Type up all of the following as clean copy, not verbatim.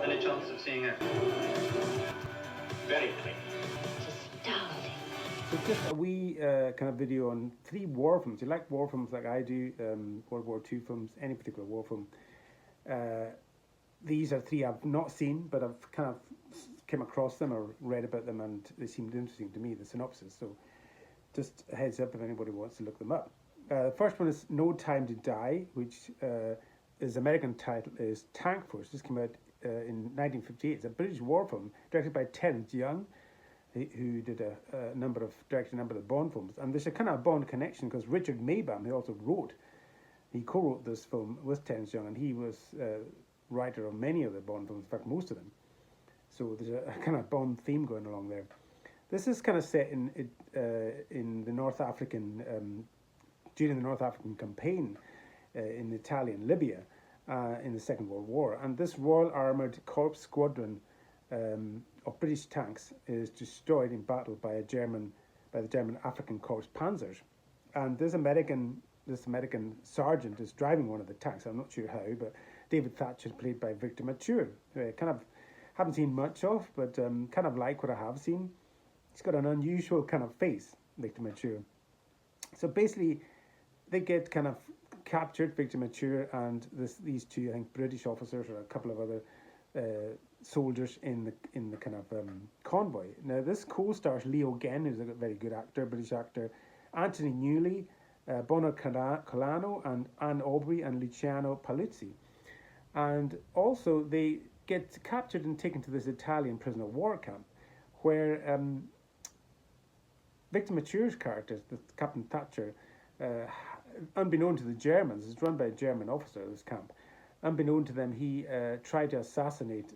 Any chance of seeing it? Very clean. Astounding. So just a wee kind of video on 3 war films. You like war films like I do, World War II films, any particular war film. These are 3 I've not seen, but I've kind of came across them or read about them, and they seemed interesting to me, the synopsis. So just a heads up if anybody wants to look them up. The first one is No Time to Die, which his American title is Tank Force. This came out in 1958. It's a British war film directed by Terence Young, who did directed a number of Bond films. And there's a kind of Bond connection because Richard Maybaum, who also he co-wrote this film with Terence Young, and he was writer of many of the Bond films, in fact most of them. So there's a kind of Bond theme going along there. This is kind of set in the North African, during the North African campaign in Italian Libya in the Second World War. And this Royal Armoured Corps squadron of British tanks is destroyed in battle by the German African Corps Panzers. And this American sergeant is driving one of the tanks. I'm not sure how, but David Thatcher, played by Victor Mature, who I kind of haven't seen much of, but kind of like what I have seen. He's got an unusual kind of face, Victor Mature. So basically, they get kind of captured, Victor Mature and these 2, I think, British officers or a couple of other soldiers in the kind of convoy. Now, this co-stars Leo Genn, who's a very good actor, British actor, Anthony Newley, Bono Colano, and Anne Aubrey and Luciano Paluzzi. And also, they get captured and taken to this Italian prisoner of war camp, where Victor Mature's character, the Captain Thatcher, unbeknown to the Germans, is run by a German officer of this camp. Unbeknown to them, he tried to assassinate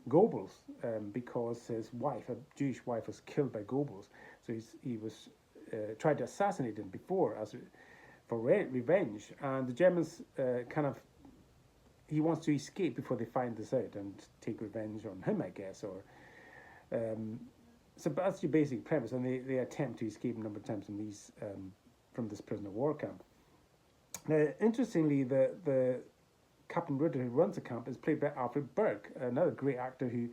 Goebbels because his wife, a Jewish wife, was killed by Goebbels. So he was tried to assassinate him before for revenge. And the Germans he wants to escape before they find this out and take revenge on him, I guess. Or so that's your basic premise, and they attempt to escape a number of times from this prisoner of war camp. Now, interestingly, the Captain Ritter who runs the camp is played by Alfred Burke, another great actor who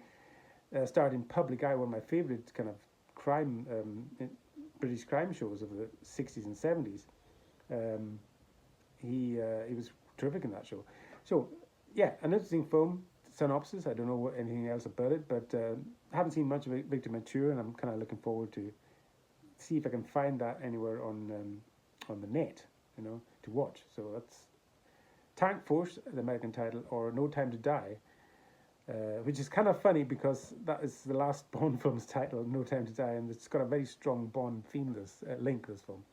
starred in Public Eye, one of my favourite kind of British crime shows of the 60s and 70s. He was terrific in that show. So, yeah, an interesting film, synopsis. I don't know anything else about it, but I haven't seen much of Victor Mature, and I'm kind of looking forward to see if I can find that anywhere on the net, to watch. So that's Tank Force, the American title, or No Time to Die, which is kind of funny because that is the last Bond film's title, No Time to Die, and it's got a very strong Bond theme, this film.